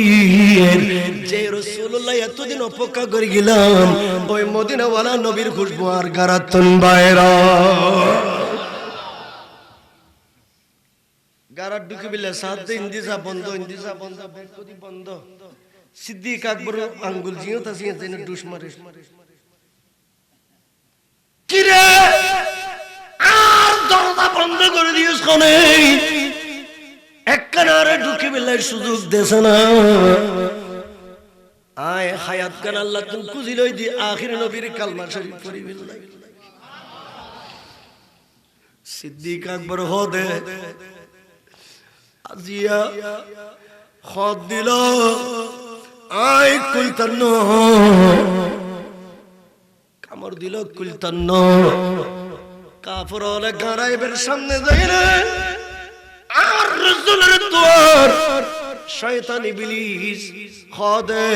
যে রাসূলুল্লাহ এতদিন অপেক্ষা করে গেলাম ওই মদিনাওয়ালা নবীর খুশবু আর গারাতন বাইরা গারাত ঢুকে বিলে সাথে ইন্দিজা বন্ধ বেকদি বন্ধ সিদ্দিক আকবর আঙ্গুল জিও তা জিও যেন ডুস মারে কি রে আর দরজা বন্ধ করে দিয়েছ কোনে এককারে ঢুকে বিলে সুযোগ দেছে না আয় হায়াত কান আল্লাহ তুমি খুঁজি লই দি আখির নবীর কালমা শরীফ পড়ি বিল্লাহ সিদ্দিক আকবর হদে আজিয়া খদ দিল আই কুলতন্ন কামড় দিল কুলতন্ন কাফর হলে গারাইবের সামনে যাই রে আর রাসূলের দুয়ার শয়তান ইবলিস খদে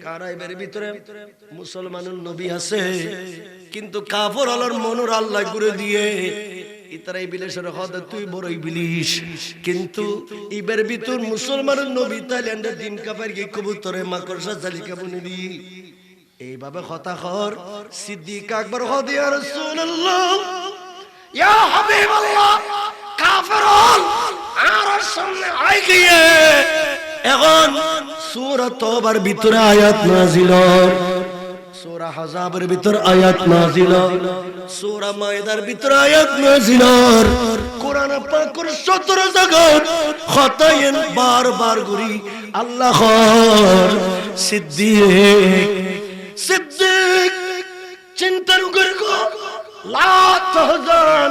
গারাইবের ভিতরে মুসলমানের নবী আছে কিন্তু কাফর হলর মনুর আল্লাহ করে দিয়ে ইতারাই বিলেশের হদে তুই বড় ইবলিস কিন্তু ইবের ভিতর মুসলমানের নবী তাইল্যান্ডের দিন কাফের কি কবুতরে মাকড়সা জালিকা বনে দি এইভাবে কথা কর সিদ্দিক আকবর হদে ইয়া রাসূলুল্লাহ ইয়া হাবিবাল্লাহ কাফের আর সামনে আই গিয়ে এখন সূরা তওবার ভিতরে আয়াত নাযিল সূরা হাজাবের ভিতর আয়াত নাযিল সূরা মায়দার ভিতর আয়াত নাযিল কোরআন পাকের 17 জায়গায় খতায়েন বারবার করি আল্লাহ সিদ্দিক চিন্তা করগো লা তাহজান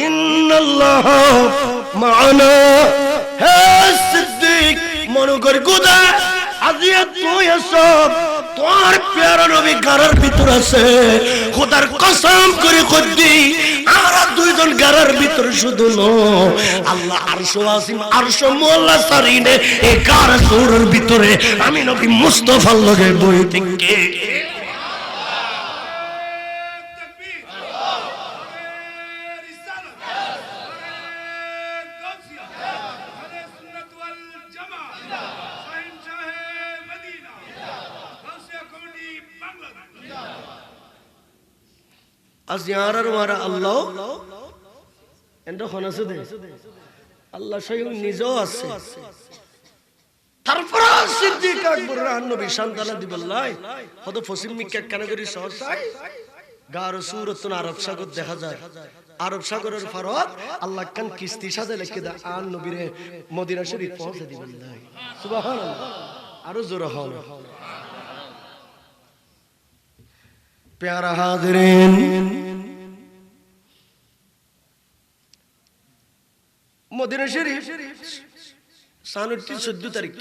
ইন্নাল্লাহ মা'ানা হে সিদ্দিক মনে কর গোদা আজিয়া তুই সব তোর প্যারা নবী গারার ভিতর আছে খোদার কসম করে কদ্দি আমরা দুইজন গারার ভিতর শুধু ন আল্লাহ আরশ আসিম আরশ মোল্লা সারিনে এই গারা সুরের ভিতরে আমি নবী মুস্তাফার লগে বই থেকে আজ ইয়ারার ওয়ারা আল্লাহ এন্ড খনাসে দে আল্লাহ স্বয়ং নিজেও আছে তারপর সিদ্দিক আকবর নবী শান্তানা দিবল্লাই হদ ফসিল মিক্কা কানাগরি সহসাই গার সূরাতুন আরব সাগর দেখা যায় আরব সাগরের ফারত আল্লাহ কান কিস্তি সাজে লিখে দা আন নবীরে মদিনা শরীফ পৌঁছে দিবল্লাই সুবহানাল্লাহ আরো জোরে হল प्यारा हाज़रीन मदीना शरीफ सन 14 तारीख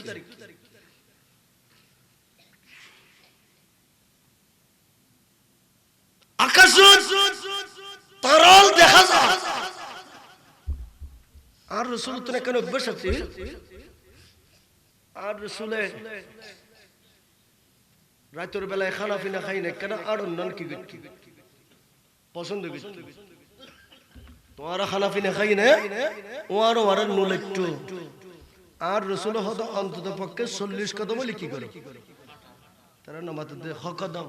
आकाश तरल देखा যায় আর রাসূল তো কেন অভ্যাস আছে আর রাসূলে রাতের বেলায় খানা পিনা খাই না কেন আড়ন নন কি করছি পছন্দ করছি তোমার খানা পিনা খাই না ওয়ারও আর নুলেট্টু আর রসুল হদ অন্তত পক্ষে 40 কদম লিখি করে তারা নামাতে হকদম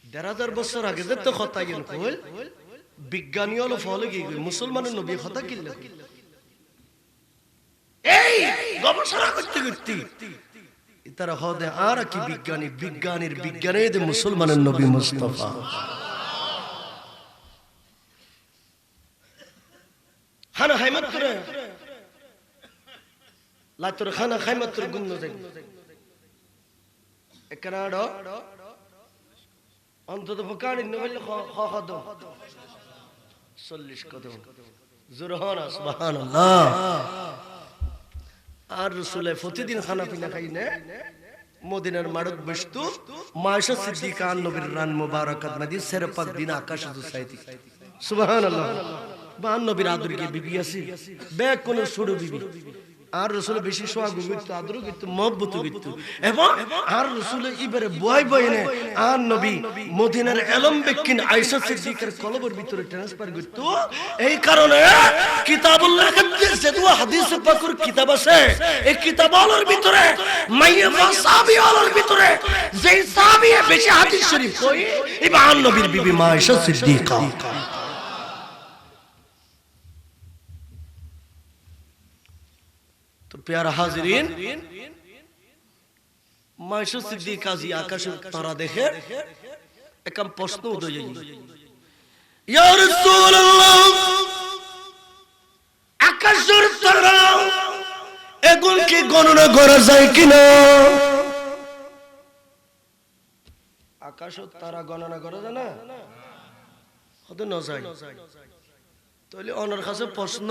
1000 বছর আগে যে তো কথা গেল কইল বিজ্ঞানী হলো ফলে কি মুসলমানের নবী কথা কিল্লা এই গবেষণা করতে করতে তারা হদে আর কি বিজ্ঞানীর বিজ্ঞানে যে মুসলমানের নবী মুস্তাফা খানা খাইমাত করে লাতর খানা খাইমাত করে গুণ যাই একরাড অন্তত পকাড়ি নবল খাদ 40 কদম জুরহানা সুবহানাল্লাহ আর রাসূলের প্রতিদিন খানা পিনা খাই না মদিনার মারত বস্তু মায়েশা সিদ্দিকা নবীর রান মুবারাকাত মদি সের পাক দিন আকাশ দুসাইতি সুবহানাল্লাহ বা নবীর আদর কি বিবি আছে বে কোন ছোট বিবি আর রাসূল বেশি সোয়া গুগিত আদর গিত মহব্বত গিত এবং আর রাসূল ইবারে বয় বয়নে আর নবী মদিনার এলম বেকিন আয়েশা সিদ্দিকার কলবের ভিতরে ট্রান্সফার গিত এই কারণে কিতাবুল্লাহ কাছে দুয়া হাদিস পাকের কিতাব আছে এই কিতাবের ভিতরে মাইয়া সাহাবীদের ভিতরে যেই সাহাবী বেশি হাদিস শরীফ কই ইবান নবীর বিবি মা আয়েশা সিদ্দিকা तो प्यारा हाजिरीन मायशा सिद्दीका जी आकाशेर तारा देखे एकम प्रश्न उदय या रासूलुल्लाह आकाशेर तारा এগুন কি গণনা করা যায় কিনা আকাশের তারা গণনা করা যায় না হতে না যায় তাহলে ওনার কাছে প্রশ্ন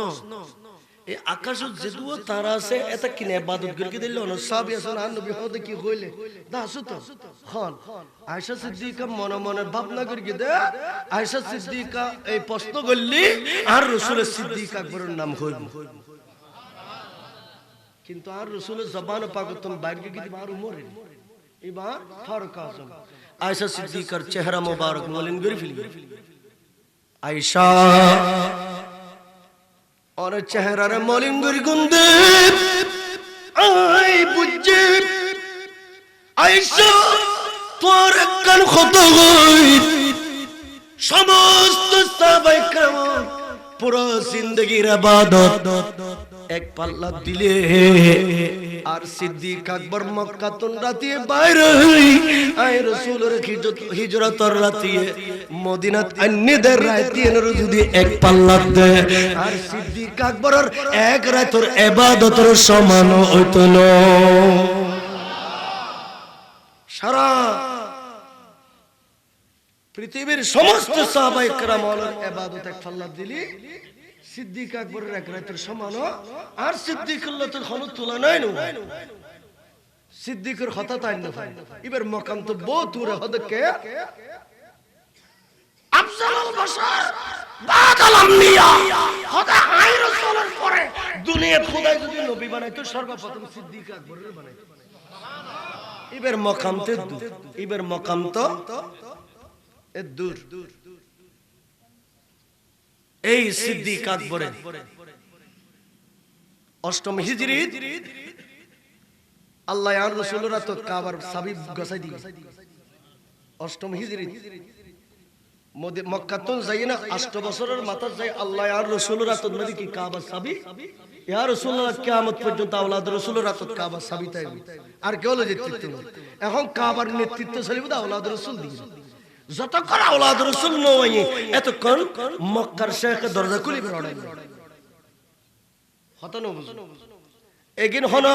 এই আকাশত যেদুও তারা আছে এটা কিনে ইবাদত করকে দিল না সব আছে না নবী হতে কি কইলে দাসু তো খান আয়েশা সিদ্দিকা মনে মনে ভাবনা করকে দে আয়েশা সিদ্দিকা এই প্রশ্ন করলি আর রাসূলের সিদ্দিক আকবরের নাম হইব কিন্তু আর রাসূলের জবান পাকতন বাইরে কি দিবা আর উমরে এবার ফারুক আজম আয়েশা সিদ্দিকার চেহারা মোবারক মলিন করে ফেলি আয়েশা और चेहरा रे मलिंगुरी गुंदे आई बुझे आयशा तोर कन खतो गई समस्त साहाबाए کرام पूरा जिंदगी इबादत एक पल्ला दिले আর সিদ্দিক আকবর মক্কা তুন রাতে বাইরে আই রাসূলের হিজরতর রাতে মদিনাত আন্নিদের রাতে যদি এক পাল্লা দে আর সিদ্দিক আকবরের এক রাতের ইবাদতের সমান হইতো না সারা পৃথিবীর সমস্ত সাহাবায়ে কেরামের ইবাদত এক পাল্লা দিলি সিদ্দিক আকবরের এক রাতের সমান আর সিদ্দিকুল্লাহ তো কোনো তুলনা নাই সিদ্দিকের কথা তাই না ভাই এবার মকাম তো বহুত দূরে হদকে আফজালুল বাশার বাদাল আম্বিয়া খোদা আই রাসূলের পরে দুনিয়া খোদা যদি নবী বানাইতো সর্বপ্রথম সিদ্দিক আকবরের বানাইতো সুবহানাল্লাহ এবার মকাম তে দূর এবার মকাম তো এ দূর এই সিদ্দিক আকবরের অষ্টম হিজরিত আল্লাহ আর রাসূলের রাত কাবার সাবি গসাই দি অষ্টম হিজরিত মক্কা তো যাই না 8 বছরের মাথা যাই আল্লাহ আর রাসূলের রাত নদী কি কাবা সাবি ইয়া রাসূলুল্লাহ কিয়ামত পর্যন্ত আওলাদ রাসূলের রাত কাবা সাবি তাই আর কেউ নেতৃত্ব এখন কাবার নেতৃত্ব চলিব আওলাদ রাসূল দিয়ে যতক্ষণ আওলাদ রাসূল নয় এতক্ষণ মক্কার শেখ দরজা খুলে বেরোয় হতো না বুঝো এগিন হনো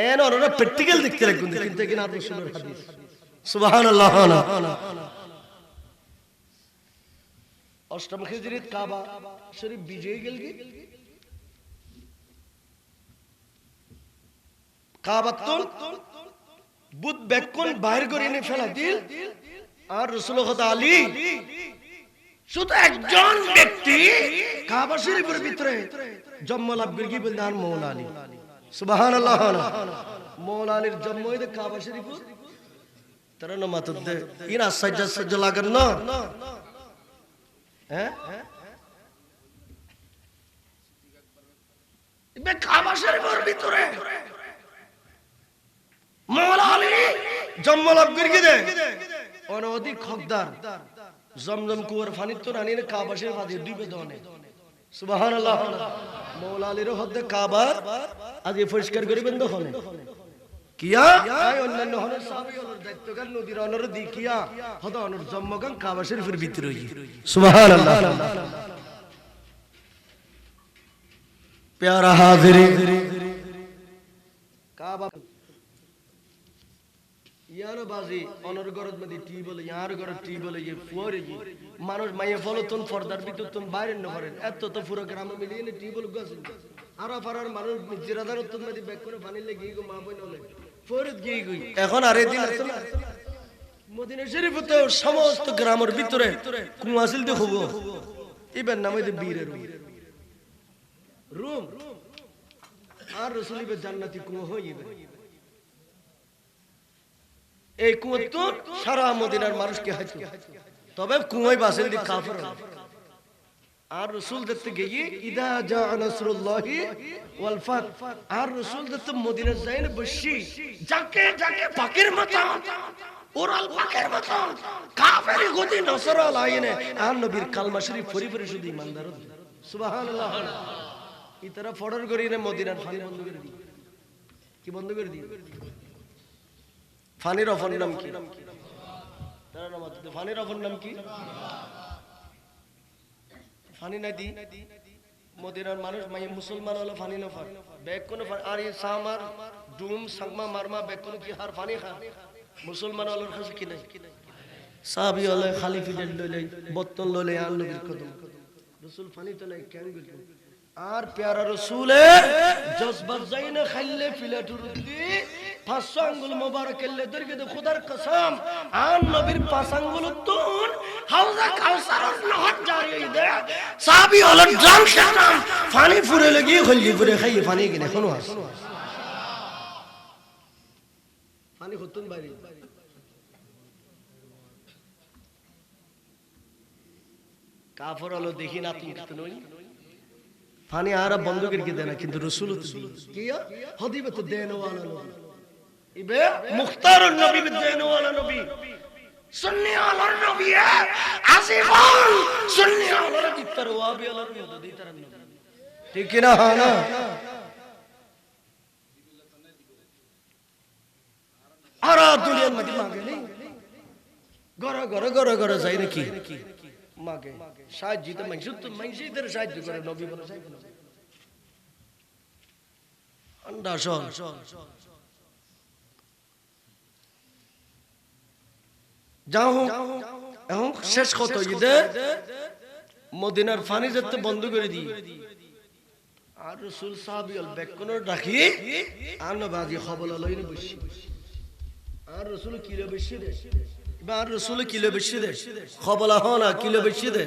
এন ওরা প্র্যাকটিক্যাল দেখতে লাগবে কিন্তু এগিন আর রাসূলের হাদিস সুবহানাল্লাহ অষ্টম হিজরিত কাবা শরীফ বিজয় গেল কি কাবাতুল বুত বেকন বাইরে করে এনে ফেলা দিল আর রাসূলুল্লাহ আলী শুধু একজন ব্যক্তি কাবা শরীফের ভিতরে জন্ম লাভ করে কি বলেন আর মওলা আলী সুবহানাল্লাহ মৌলা আলীর জন্ম হইতে কাবা শরীফ তারা না মাতুর দে ইনা সাজ্জা লাগান না হ্যাঁ বে কাবা শরীফের ভিতরে মৌলা আলী জন্ম লাভ করে দে অনধিক হকদার জমজম কুয়ার পানি তো রানী কাবা শরীফ আদি দুইবে দনে সুবহানাল্লাহ মৌলা আলীর হদ্দে কাবা আজ পরিষ্কার করিবেন তো হলে কিয়া আয় অন্যান্য হলে সাহাবী হলো দায়িত্বকার নদীর অনর দি কিয়া হদ অনর জম্মগান কাবা শরীফের ভিতরে সুবহানাল্লাহ प्यारा हाजिरी काबा यार बाजी অনর গরদ মধ্যে টি বলে यार গরদ টি বলে ये ফোরে জি মানুষ মাইয়া ফলো তুন ফরদার ভিতর তুন বাইরে ন করেন এত তো পুরো গ্রাম মিলিয়ে নে টি বল গাছ আরা ফারার মানুষ জিরাদার তুন মধ্যে ব্যাক করে পানি লাগি গো মা বই নলে ফরদ গই গই এখন আরে দিন আছে না মদিনা শরীফ তো সমস্ত গ্রামের ভিতরে কুয়াশিল দেখবো ইবেন নামে দে বীরের রুম আর রাসূলের জান্নাতি কুয়া হইবে এই কুয়া তো সারা মদিনার মানুষকে হাইতো তবে কুয়ায় বাসেল দি কাফের আর রাসূল দেখতে গিয়ে ইদা জা নাসরুল্লাহি ওয়াল ফাত আর রাসূল দেখতে মদিনা যাইন বসি যাকে যাকে পাকের মত ওরাল পাকের মত কাফেরি গদি নসর আলাইনে আর নবীর কালমা শরীফ ফরি ফরি শুধু ইমানদার সুবহানাল্লাহ ইতারা ফড়র করি না মদিনার পানি বন্ধ করে দি কি বন্ধ করে দি পানির অফর নাম কি তারা নাম আছে পানির অফর নাম কি পানি না দি মদিনার মানুষ মাই মুসলমান হলো পানি না ফার ব্যাগ কোন আর এই সামার ডুম সাগমা মারমা ব্যাগ কোন কি হার পানি খা মুসলমান হলো কাছে কি নাই সাহাবী হলো খালি ফিডেল লইলে বোতল লইলে আর নবীর কদম রাসূল পানি তো নাই কেন গেল আর প্যারা রাসূলে জজবা যাইনা খাইলে ফিলাটুর দি 500 আঙ্গুল মোবারক এলে দরগে দে খোদার কসম আর নবীর 5 আঙ্গুল তুন হাউজা কাউসার নহর জারি হই দে সাহাবী হলো জাম শাম পানি ফুরে লাগি খলি ফুরে খাই পানি কিনে কোন আস পানি হতুন বাইরে কাফর হলো দেখি না তুমি তো নই পানি আরা বন্ধ করে দেনা কিন্তু রাসূল কিয়া হদিবে তো দেনে ওয়ালা নবী ইবে মুখতারুন নবী দেনে ওয়ালা নবী সুন্নি আলার নবী আসিফান সুন্নি আলার দিতার ওয়াবি আলার নবী দিতার নবী ঠিক কি না হ্যাঁ না আরা দুনিয়ার মধ্যে মাগে নেই গড় গড় গড় গড় যাই নাকি মাগে সাহায্য তো মানুষদের সাহায্য করে নবী বলে আন্ডা শোন যাও এখন শেষ কত ঈদে মদিনার পানি যেতে বন্ধ করে দি আর রাসূল সাহাবী হল বেকন রাখি আর নবাজি খবর লইনি বসি আর রাসূল কিলো বেশি দে বার রাসূল কিলো বেশি দে খবলা হনা কিলো বেশি দে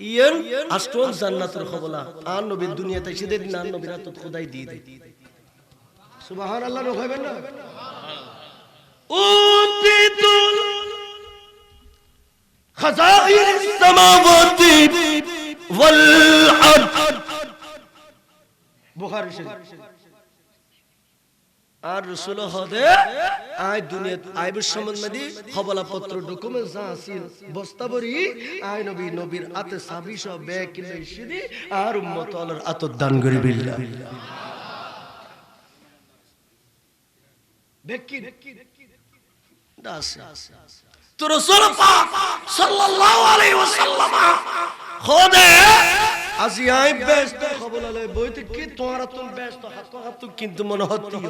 ইয়ান আষ্টন জান্নাতের খবলা আর নবীর দুনিয়াতে এসে দিন আর নবীর হাত খোদাই দিয়ে দে সুবহানাল্লাহ হইবেন না উতিতুল খাজাইন সামাওয়াতি ওয়াল আরদ বুখারী শরীফ আর রাসূল হদে আই দুনিয়াত আইবের সম্বন্ধে খবলা পত্র ডকুমেন্টস আছিল বস্তাবরি আই নবীর আতে সাবিশ ব্যাগ কিনে সিদি আর উম্মত আল্লাহর আতত দান করি বিল্লাহ বেকি দাস তো রাসূল পাক সাল্লাল্লাহু আলাইহি ওয়াসাল্লাম খোদে আজি আই ব্যস্ত খবলা লয় বইতে কি তোরা তুমি ব্যস্ত হাত কিন্তু মনে হচ্ছিল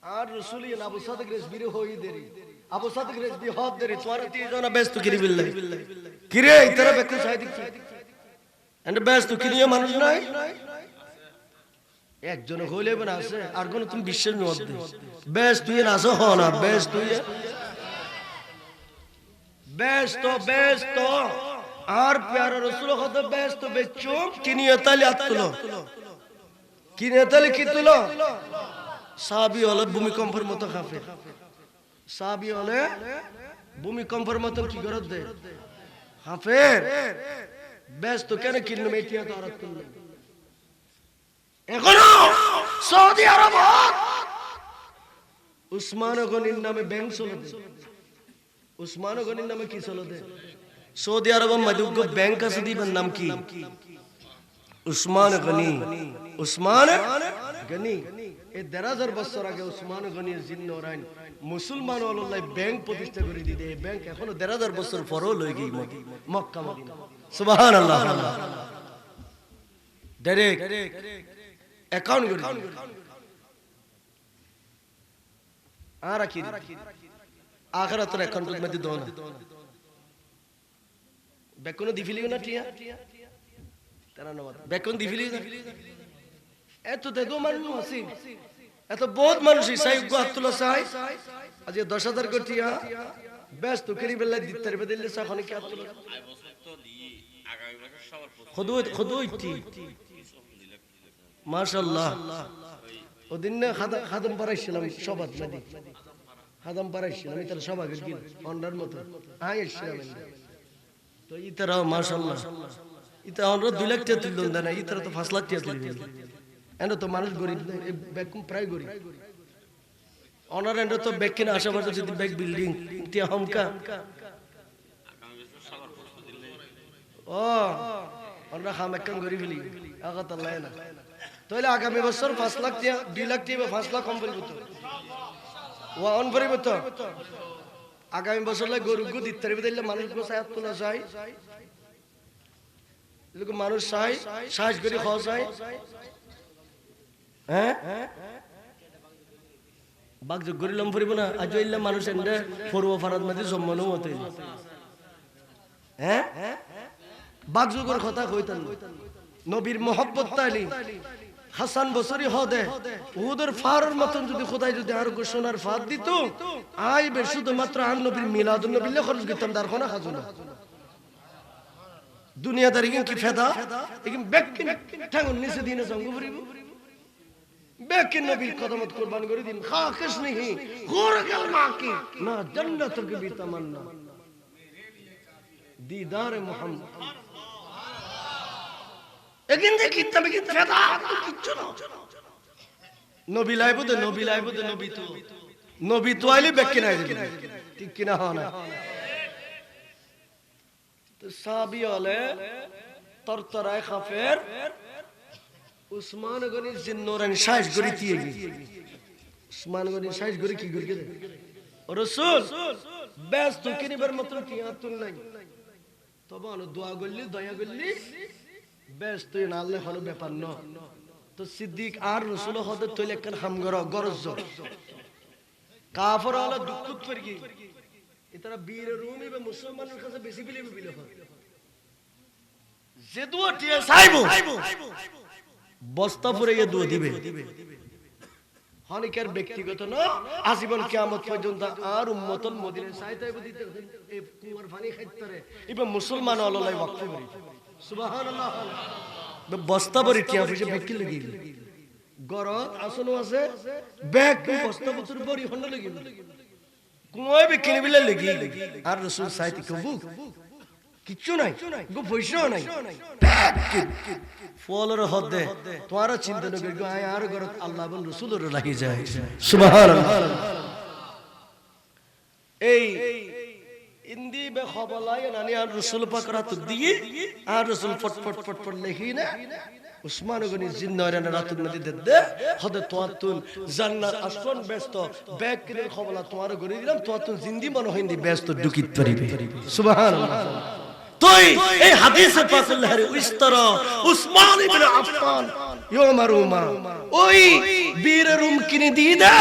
আর রাসূলি আবু সাদিক রেজবি হই দেরি আবু সাদিক রেজবি হদ দেরি তোরা তিনজন ব্যস্ত করি বিল্লাহ কিরে ইতরা ব্যক্তি সাইদিক এন্ড ব্যস্ত কিনিয়ে মানুষ নাই একজন হইলে না আছে আর কোন তুমি বিশ্বের মধ্যে ব্যস্ত তুই না আছো হ না ব্যস্ত তুই ব্যস্ত আর প্যারা রাসূল কত ব্যস্ত বেচুম কিনিয়ে তালি আতলো কিনে তাহলে কি তুলো সাহাবী হলে ভূমিকম্পের মতো কাঁপে সাহাবী হলে ভূমিকম্পের মতো কি করে দে কাঁপে ব্যস্ত কেন কিনলো মেটিয়া তো আর তুললো এখনো সৌদি আরব উসমান গনির নামে ব্যাংক চলে উসমান গনির নামে কি চলে সৌদি আরবের মধ্যে ব্যাংক আছে দিবেন নাম কি উসমান গনি উসমান গনি এই ১,৫০০ বছর আগে উসমান গনির জিন্নরাইন মুসলমান আল্লাহ ব্যাংক প্রতিষ্ঠা করে দিতে এই ব্যাংক এখনো ১,৫০০ বছর পরও লই গই মক্কা মদিনা সুবহানাল্লাহ ডাইরেক্ট অ্যাকাউন্ট করে আর কি আখিরাতের অ্যাকাউন্টের মধ্যে দাও না বেকনো দিফিলিও না টিয়া তারা না বেকন দিফিলি না এত দেখো মানুষ আছে এত বহুত মানুষ সাই গাতুল সাই আজ ১০,০০০ কোটিয়া ব্যস্ত করি বেলা দিতে রে দিলে সাখনে কি আতুল আই বছর তো দি আগামী বছর সবার খুদুইতি মাশাআল্লাহ ওদিন না খাদম পারাইছিলাম সবাত নদী খাদম পারাইছিলাম এটা সবাই গিল অন্ডার মতো আইছিলাম তো ইতারা মাশাআল্লাহ ইতা আমরা 2 লাখ টাকা তুলন না ইতারা তো 5 লাখ টাকা তুলন এন্ড তো মানুষ গরিব বেকুম প্রায় গরিব অনার এন্ড তো বেক কিনা আশাবাদ যদি বেক বিল্ডিং টি হামকা ও আমরা খাম একদম গরিব হলি আগত আল্লাহ না তাহলে আগামী বছর 5 লাখ টাকা 2 লাখ টাকা 5 লাখ কম পরিবত ওয়া অন পরিবত আগামী বছর লাই গরু গু দিতে রে দিলে মানুষ গো সায়াত তোলা যায় লোক মানুষ চাই সাজ করে খাওয়া যায় হ্যাঁ বাঘ যোগ করিলাম ফুরিব না আজ ইল্লাম মানুষ এন্ডে ফরুয়া ফারাদ মধ্যে জন্মানো হতে হ্যাঁ বাঘ যোগের কথা কইতান নবীর মোহাব্বত তাইলি হাসান বসরি হদে উহুদের ফারের মতন যদি খোদাই যদি আর ঘোষণার ফাদ দিত আইবে শুধুমাত্র আর নবীর মিলাদুন নবীলে খরচ করতাম দারখানা খাজুনা দুনিয়াদারি কি ফেদা একিন বেকিন ঠাঙ্গুন নিচে দিনে জঙ্গ ফুরিব বেকিন নবীর কদমত কুরবান করে দিন খাকিস नहीं গোরকাল মাকি না জান্নাত কে भी तमन्ना दीदार मोहम्मद একিন যে কিতাবে কি ফেদা কিচ্ছু না নবী লাইবো দে নবী তো আইলে বেকিন আই দিবে ঠিক কি না হয় না সাহাবী হলে তরতরায় খাফের উসমান গনির জিন্নরান সাইজ গরি দিয়ে গি উসমান গনির সাইজ গরি কি গরি রাসূল ব্যস্ত কিনিবার মাত্র কি আতুল নাই তবে আলো দোয়া করলি দয়া করলি ব্যস্ত না আল্লাহ হলো ব্যাপার ন তো সিদ্দিক আর রাসূল হতে তৈলে একখান হামগর গরজ কাফর হলো দুঃখ করে কি ইতারা বীর রুমি বা মুসলমানের কাছে বেশি বিলে হয় যে দুয়া টিয়া চাইবো বস্তা ভরে এ দুয়া দিবে হানিকার ব্যক্তিগত না আজীবন কিয়ামত পর্যন্ত আর উম্মতুল মদিনা চাইতাইবো দিতে এই কুমার পানি খাইতরে ইবা মুসলমান আল্লাহ ওয়াকফ করি সুবহানাল্লাহ বস্তা ভরে টিয়া পয়সা বেকি লাগি গরত আসনো আছে ব্যাগ বস্তা বছর ভরি হন্ড লাগি কুমায় বিকিনি বিলে লাগি আর রাসূল সাইতি কবু কিচ্ছু নাই গো পয়সা নাই ফলর হদে তোমারা চিন্তা নগর গো আয় আর গরত আল্লাহ বল রাসূলের লাগি যায় সুবহানাল্লাহ এই ইন্দি বে খবলাই নানি আর রাসূল পাক রাত দিয়ে আর রাসূল ফট লিখি না উসমান গনি জিন্নারান রাতুল মধ্যে দে হদে তোয়াতুন জান্নাত আসন ব্যস্ত ব্যাগ কিনে খবলা তোমার গনি দিলাম তোয়াতুন জিন্দি মন হইন্দি ব্যস্ত ঢুকিত পারিবে সুবহানাল্লাহ তোই এই হাদিসে পাকের লহরে ইস্তরা উসমান ইবনে আফফান ইউমারুমা ওই বীর রুম কিনে দিদা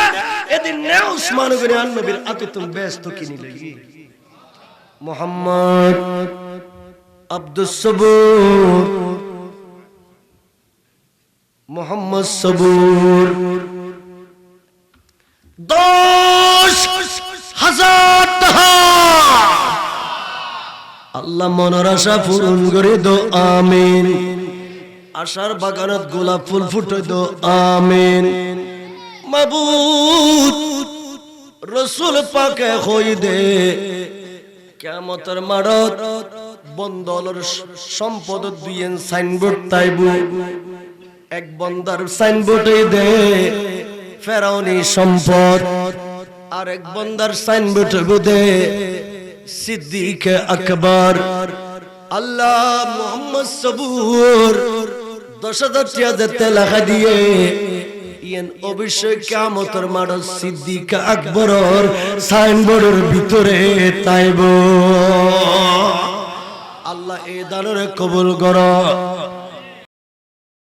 এদিন না উসমান ইবনে নবীর আতিতুন ব্যস্ত কিনে লাগি মুহাম্মদ আব্দুস সবুর মোহাম্মদ সবুর 10,000 টাকা আল্লাহ মনের আশা পূরণ করে দো আমিন আশার বাগানত গোলাপ ফুল ফুটাইতো আমিন মাবুদ রসুল পাকে হই দে কিয়ামতের মাঠত বন্দলের সম্পদ দুইয়েন সাইনবোর্ড তাইবু এক বন্দার সাইনবোর্ডে দে ফেরাউনি সম্পদ আর এক বন্দার সাইনবোর্ডে দে সিদ্দিক আকবর আল্লাহ মোহাম্মদ সবুর 10,000 টাকা দিতে লাগা দিয়ে ইয়েন অবশ্যই কিয়ামতের মাঠে সিদ্দিক আকবরের সাইনবোর্ডের ভিতরে তাইব আল্লাহ এই দানের কবুল করো।